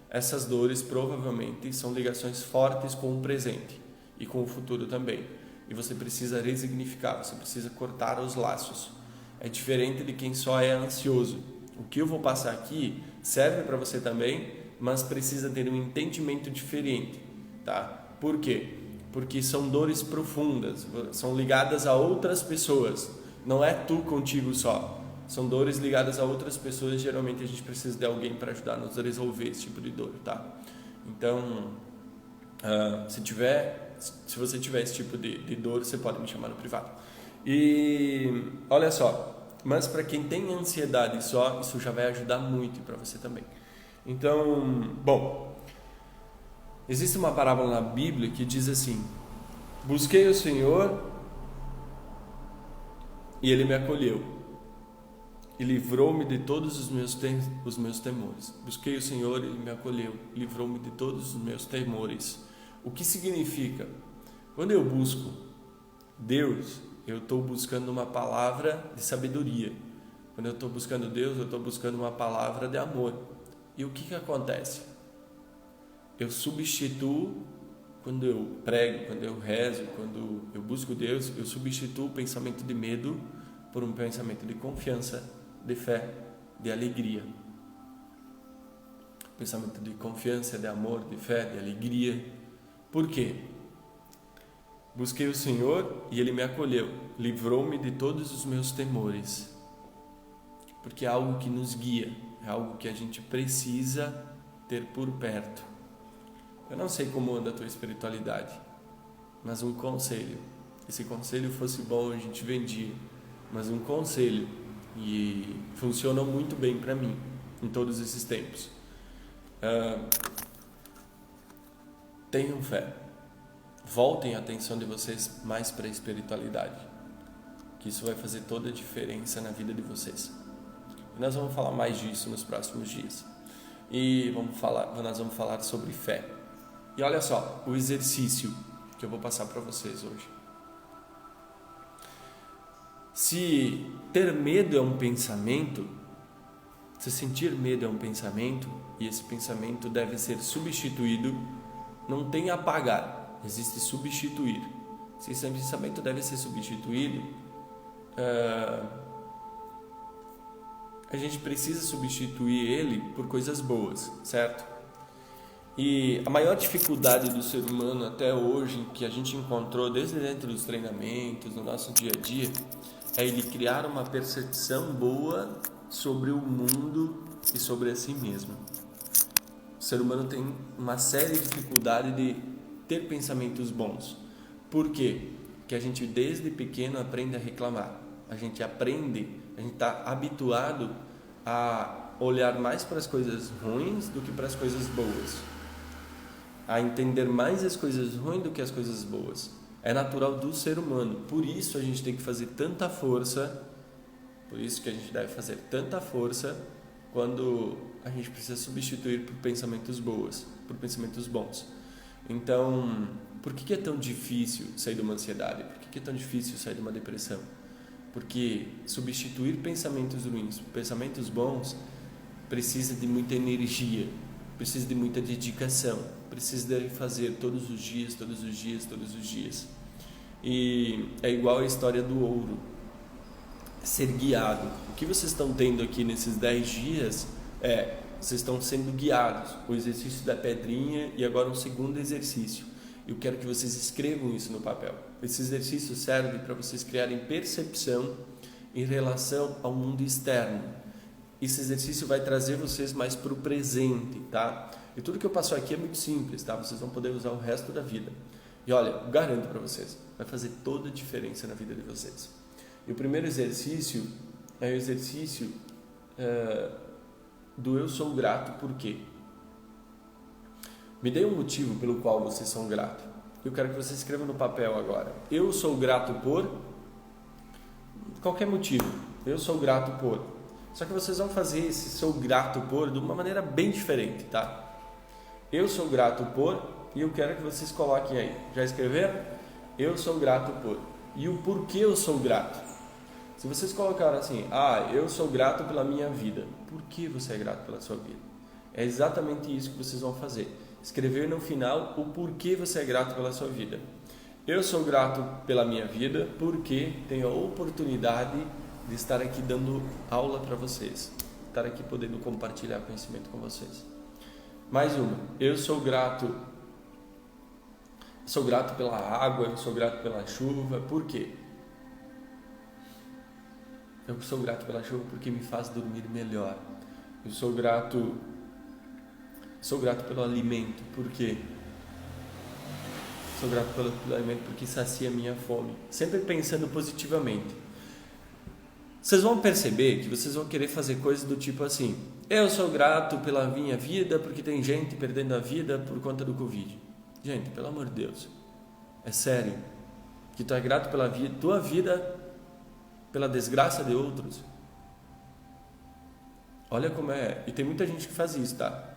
essas dores provavelmente são ligações fortes com o presente e com o futuro também. E você precisa resignificar, você precisa cortar os laços. É diferente de quem só é ansioso. O que eu vou passar aqui serve para você também, mas precisa ter um entendimento diferente, tá? Por quê? Porque são dores profundas, são ligadas a outras pessoas. Não é tu contigo só. São dores ligadas a outras pessoas e geralmente a gente precisa de alguém para ajudar a nos resolver esse tipo de dor, tá? Então, se você tiver esse tipo de dor, você pode me chamar no privado. E olha só, mas para quem tem ansiedade só, isso já vai ajudar muito para você também. Então, bom, existe uma parábola na Bíblia que diz assim: busquei o Senhor e Ele me acolheu e livrou-me de todos os meus temores. Busquei o Senhor e Ele me acolheu, livrou-me de todos os meus temores. O que significa? Quando eu busco Deus, eu estou buscando uma palavra de sabedoria. Quando eu estou buscando Deus, eu estou buscando uma palavra de amor. E o que acontece? Eu substituo, quando eu prego, quando eu rezo, quando eu busco Deus, eu substituo o pensamento de medo por um pensamento de confiança, de fé, de alegria. Pensamento de confiança, de amor, de fé, de alegria. Por quê? Busquei o Senhor e Ele me acolheu, livrou-me de todos os meus temores. porque é algo que nos guia, é algo que a gente precisa ter por perto. Eu não sei como anda a tua espiritualidade, mas um conselho. E se conselho fosse bom, a gente vendia, mas um conselho, e funcionou muito bem para mim em todos esses tempos. Tenham fé, voltem a atenção de vocês mais para a espiritualidade, que isso vai fazer toda a diferença na vida de vocês. E nós vamos falar mais disso nos próximos dias. E nós vamos falar sobre fé. E olha só, o exercício que eu vou passar para vocês hoje. Se ter medo é um pensamento, se sentir medo é um pensamento, e esse pensamento deve ser substituído, não tem apagar, existe substituir. Se esse pensamento deve ser substituído, a gente precisa substituir ele por coisas boas, certo? E a maior dificuldade do ser humano até hoje, que a gente encontrou desde dentro dos treinamentos, no nosso dia a dia, é ele criar uma percepção boa sobre o mundo e sobre a si mesmo. O ser humano tem uma séria dificuldade de ter pensamentos bons. Por quê? Porque a gente desde pequeno aprende a reclamar. A gente está habituado a olhar mais para as coisas ruins do que para as coisas boas. A entender mais as coisas ruins do que as coisas boas. É natural do ser humano. Por isso a gente tem que fazer tanta força, por isso que a gente deve fazer tanta força quando a gente precisa substituir por pensamentos bons. Então, por que é tão difícil sair de uma ansiedade? Por que é tão difícil sair de uma depressão? Porque substituir pensamentos ruins por pensamentos bons precisa de muita energia, precisa de muita dedicação, precisa de fazer todos os dias. E é igual a história do ouro, ser guiado. O que vocês estão tendo aqui nesses 10 dias vocês estão sendo guiados. O exercício da pedrinha e agora um segundo exercício. Eu quero que vocês escrevam isso no papel. Esse exercício serve para vocês criarem percepção em relação ao mundo externo. Esse exercício vai trazer vocês mais para o presente, tá? E tudo que eu passo aqui é muito simples, tá? Vocês vão poder usar o resto da vida. E olha, garanto para vocês, vai fazer toda a diferença na vida de vocês. E o primeiro exercício é o exercício do eu sou grato por quê? Me dê um motivo pelo qual vocês são gratos. Eu quero que vocês escrevam no papel agora. Eu sou grato por qualquer motivo. Eu sou grato por. Só que vocês vão fazer esse sou grato por de uma maneira bem diferente, tá? Eu sou grato por, e eu quero que vocês coloquem aí. Já escreveram? Eu sou grato por. E o porquê eu sou grato? Se vocês colocaram assim, eu sou grato pela minha vida. Por que você é grato pela sua vida? É exatamente isso que vocês vão fazer. Escrever no final o porquê você é grato pela sua vida. Eu sou grato pela minha vida porque tenho a oportunidade de estar aqui dando aula para vocês. Estar aqui podendo compartilhar conhecimento com vocês. Mais uma. Eu sou grato pela água, eu sou grato pela chuva. Por quê? Eu sou grato pela chuva porque me faz dormir melhor. Eu sou grato pelo alimento. Por quê? Sou grato pelo alimento porque sacia a minha fome. Sempre pensando positivamente. Vocês vão perceber que vocês vão querer fazer coisas do tipo assim: eu sou grato pela minha vida porque tem gente perdendo a vida por conta do Covid. Gente, pelo amor de Deus, é sério que tu é grato pela tua vida, pela desgraça de outros? Olha como é. E tem muita gente que faz isso, tá?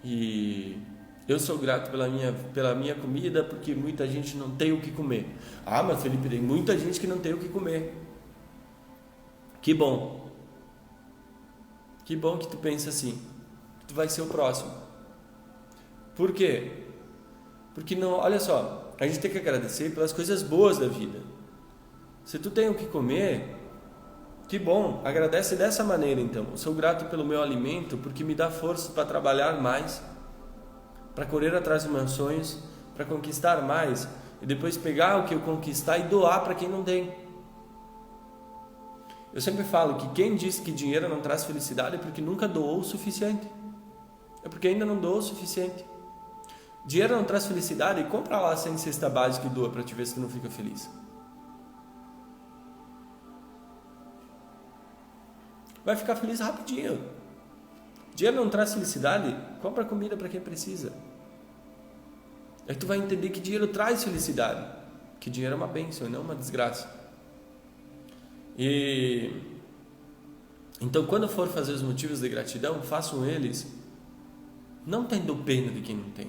E eu sou grato pela minha comida porque muita gente não tem o que comer. Mas Felipe, tem muita gente que não tem o que comer. Que bom. Que bom que tu pensa assim. Tu vai ser o próximo. Por quê? Porque não, olha só, a gente tem que agradecer pelas coisas boas da vida. Se tu tem o que comer, que bom, agradece dessa maneira então. Eu sou grato pelo meu alimento porque me dá força para trabalhar mais, para correr atrás dos meus sonhos, para conquistar mais e depois pegar o que eu conquistar e doar para quem não tem. Eu sempre falo que quem diz que dinheiro não traz felicidade é porque nunca doou o suficiente. É porque ainda não doou o suficiente. Dinheiro não traz felicidade? Compra lá 100 cesta básica e doa para te ver se tu não fica feliz. Vai ficar feliz rapidinho. Dinheiro não traz felicidade? Compra comida para quem precisa. Aí tu vai entender que dinheiro traz felicidade. Que dinheiro é uma bênção e não uma desgraça. Então, quando for fazer os motivos de gratidão, façam eles não tendo pena de quem não tem.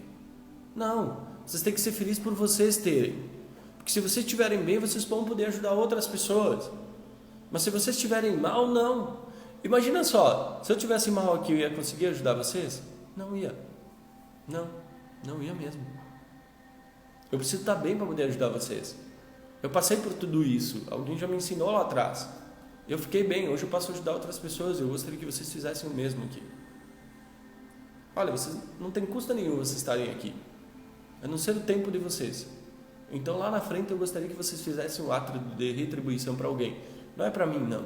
Não, vocês têm que ser felizes por vocês terem. Porque se vocês estiverem bem, vocês vão poder ajudar outras pessoas. Mas se vocês estiverem mal, não. Imagina só, se eu estivesse mal aqui, eu ia conseguir ajudar vocês? Não ia. Não ia mesmo. Eu preciso estar bem para poder ajudar vocês. Eu passei por tudo isso. Alguém já me ensinou lá atrás. Eu fiquei bem. Hoje eu posso ajudar outras pessoas. Eu gostaria que vocês fizessem o mesmo aqui. Olha, vocês não tem custo nenhum vocês estarem aqui. A não ser o tempo de vocês. Então lá na frente eu gostaria que vocês fizessem um ato de retribuição para alguém. Não é para mim, não.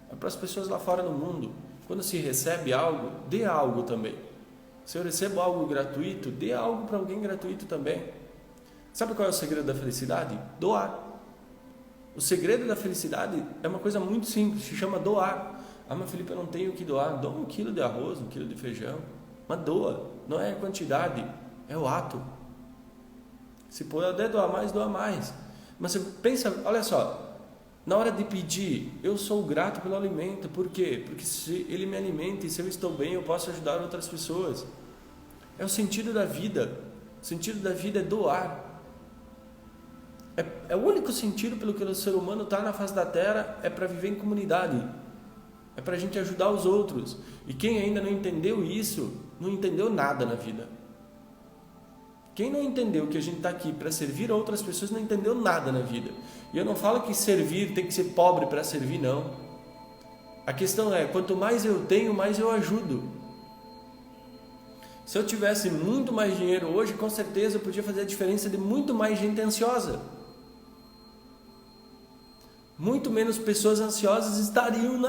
É para as pessoas lá fora no mundo. Quando se recebe algo, dê algo também. Se eu recebo algo gratuito, dê algo para alguém gratuito também. Sabe qual é o segredo da felicidade? Doar. O segredo da felicidade é uma coisa muito simples, se chama doar. Ah, mas Felipe, eu não tenho o que doar. Doa 1 quilo de arroz, 1 quilo de feijão. Mas doa, não é a quantidade, é o ato. Se puder doar mais, doa mais. Mas você pensa, olha só, na hora de pedir, eu sou grato pelo alimento. Por quê? Porque se ele me alimenta e se eu estou bem, eu posso ajudar outras pessoas. É o sentido da vida. O sentido da vida é doar. É o único sentido pelo que o ser humano está na face da Terra, é para viver em comunidade. É para a gente ajudar os outros. E quem ainda não entendeu isso, não entendeu nada na vida. Quem não entendeu que a gente está aqui para servir a outras pessoas, não entendeu nada na vida. E eu não falo que servir tem que ser pobre para servir, não. A questão é, quanto mais eu tenho, mais eu ajudo. Se eu tivesse muito mais dinheiro hoje, com certeza eu podia fazer a diferença de muito mais gente ansiosa. Muito menos pessoas ansiosas estariam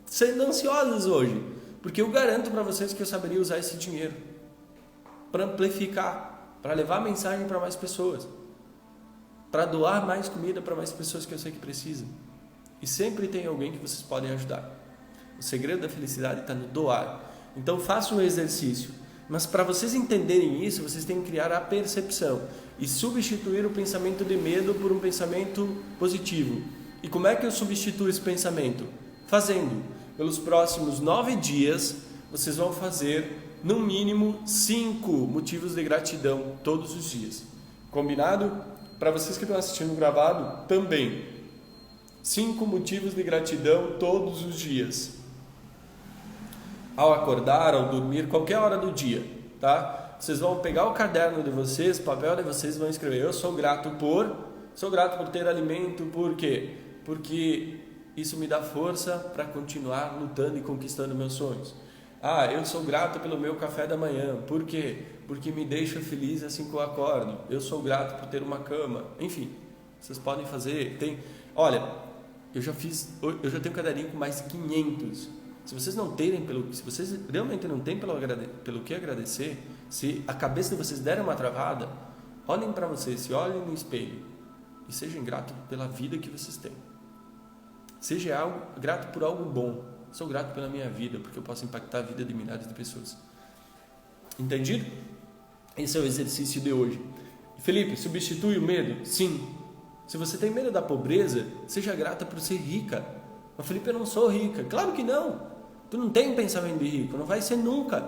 sendo ansiosas hoje. Porque eu garanto para vocês que eu saberia usar esse dinheiro para amplificar, para levar a mensagem para mais pessoas, para doar mais comida para mais pessoas que eu sei que precisam. E sempre tem alguém que vocês podem ajudar. O segredo da felicidade está no doar. Então façam um exercício. Mas para vocês entenderem isso, vocês têm que criar a percepção e substituir o pensamento de medo por um pensamento positivo. E como é que eu substituo esse pensamento? Fazendo. Pelos próximos 9 dias, vocês vão fazer, no mínimo, 5 motivos de gratidão todos os dias. Combinado? Para vocês que estão assistindo gravado, também. 5 motivos de gratidão todos os dias. Ao acordar, ao dormir, qualquer hora do dia, tá? Vocês vão pegar o caderno de vocês, o papel de vocês, vão escrever: eu sou grato por ter alimento. Por quê? Porque isso me dá força para continuar lutando e conquistando meus sonhos. Ah, eu sou grato pelo meu café da manhã. Por quê? Porque me deixa feliz assim que eu acordo. Eu sou grato por ter uma cama. Enfim, vocês podem fazer. Olha, eu já tenho um caderninho com mais 500. Se vocês realmente não têm pelo que agradecer, se a cabeça de vocês der uma travada, olhem para vocês, se olhem no espelho e sejam gratos pela vida que vocês têm. Seja grato por algo bom. Sou grato pela minha vida, porque eu posso impactar a vida de milhares de pessoas. Entendido? Esse é o exercício de hoje. Felipe, substitui o medo? Sim. Se você tem medo da pobreza, seja grata por ser rica. Mas Felipe, eu não sou rica. Claro que não. Tu não tem pensamento de rico, não vai ser nunca.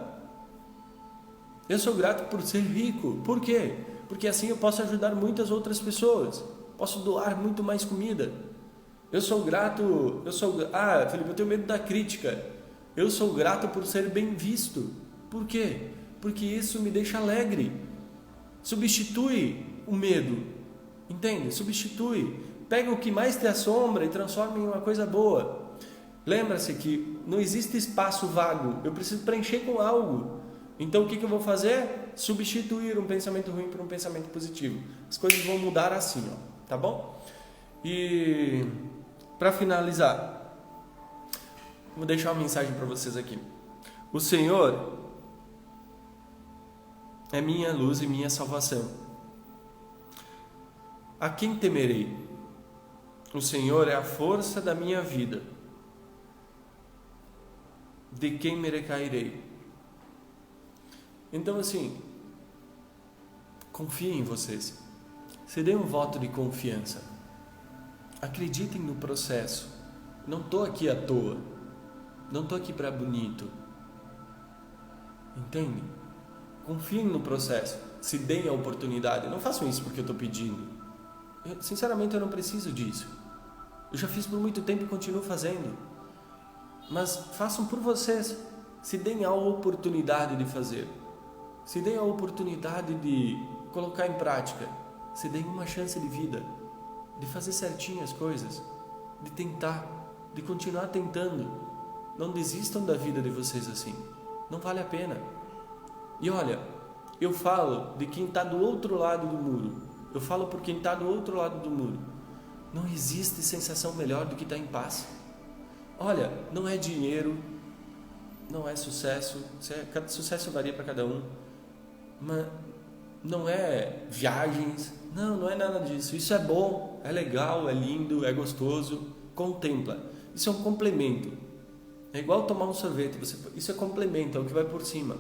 Eu sou grato por ser rico. Por quê? Porque assim eu posso ajudar muitas outras pessoas. Posso doar muito mais comida. Felipe, eu tenho medo da crítica. Eu sou grato por ser bem visto. Por quê? Porque isso me deixa alegre. Substitui o medo. Entende? Substitui. Pega o que mais te assombra e transforma em uma coisa boa. Lembra-se que não existe espaço vago. Eu preciso preencher com algo. Então o que eu vou fazer? Substituir um pensamento ruim por um pensamento positivo. As coisas vão mudar assim, ó, tá bom? E para finalizar, Vou deixar uma mensagem para vocês aqui. O Senhor é minha luz e minha salvação. A quem temerei? O Senhor é a força da minha vida. De quem me recairei? Então, assim, confiem em vocês. Se dê um voto de confiança. Acreditem no processo. Não estou aqui à toa. Não estou aqui para bonito. Entende? Confiem no processo. Se deem a oportunidade. Não façam isso porque eu estou pedindo. Sinceramente, eu não preciso disso. Eu já fiz por muito tempo e continuo fazendo. Mas façam por vocês. Se deem a oportunidade de fazer. Se deem a oportunidade de colocar em prática. Se deem uma chance de vida. De fazer certinho as coisas. De tentar. De continuar tentando. Não desistam da vida de vocês assim. Não vale a pena. E olha, eu falo de quem está do outro lado do muro. Eu falo por quem está do outro lado do muro. Não existe sensação melhor do que estar em paz. Olha, não é dinheiro, não é sucesso. Cada sucesso varia para cada um. Mas não é viagens. Não é nada disso. Isso é bom, é legal, é lindo, é gostoso. Contempla. Isso é um complemento. É igual tomar um sorvete. Isso é complemento, é o que vai por cima.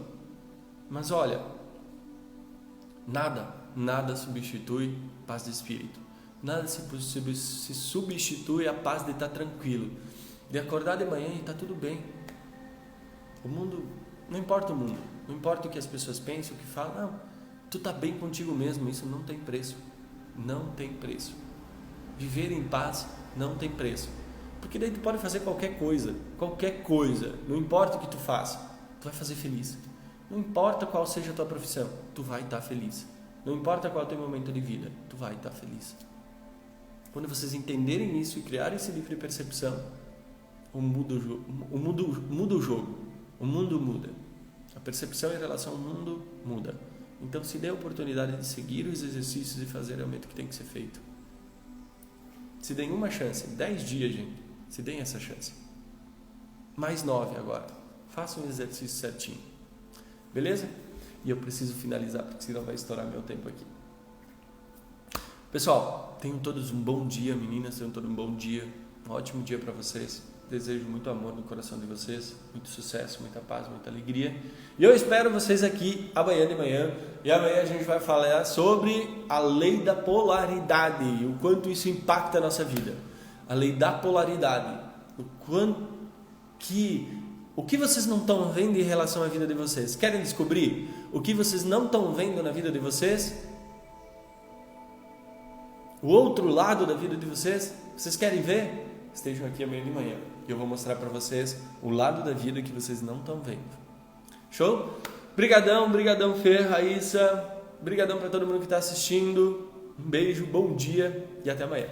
Mas olha, nada substitui paz de espírito. Nada se substitui a paz de estar tranquilo, de acordar de manhã e estar tudo bem. O mundo, não importa o mundo, não importa o que as pessoas pensam, o que falam, não, tu está bem contigo mesmo, isso não tem preço. Não tem preço. Viver em paz não tem preço. Porque daí tu pode fazer qualquer coisa, não importa o que tu faça, tu vai fazer feliz. Não importa qual seja a tua profissão, tu vai estar feliz. Não importa qual é o teu momento de vida, tu vai estar feliz. Quando vocês entenderem isso e criarem esse livre percepção, o mundo muda o jogo, o mundo muda. A percepção em relação ao mundo muda. Então se dê a oportunidade de seguir os exercícios e fazer realmente o que tem que ser feito. Se deem uma chance, 10 dias, gente, se deem essa chance. Mais 9 agora. Façam o exercício certinho. Beleza? E eu preciso finalizar, porque senão vai estourar meu tempo aqui. Pessoal, tenham todos um bom dia, meninas, tenham todos um bom dia, um ótimo dia para vocês. Desejo muito amor no coração de vocês, muito sucesso, muita paz, muita alegria. E eu espero vocês aqui amanhã de manhã. E amanhã a gente vai falar sobre a lei da polaridade e o quanto isso impacta a nossa vida. A lei da polaridade. O que vocês não estão vendo em relação à vida de vocês? Querem descobrir o que vocês não estão vendo na vida de vocês? O outro lado da vida de vocês? Vocês querem ver? Estejam aqui amanhã de manhã. E eu vou mostrar para vocês o lado da vida que vocês não estão vendo. Show? Brigadão Fê, Raíssa. Brigadão para todo mundo que está assistindo. Um beijo, bom dia e até amanhã.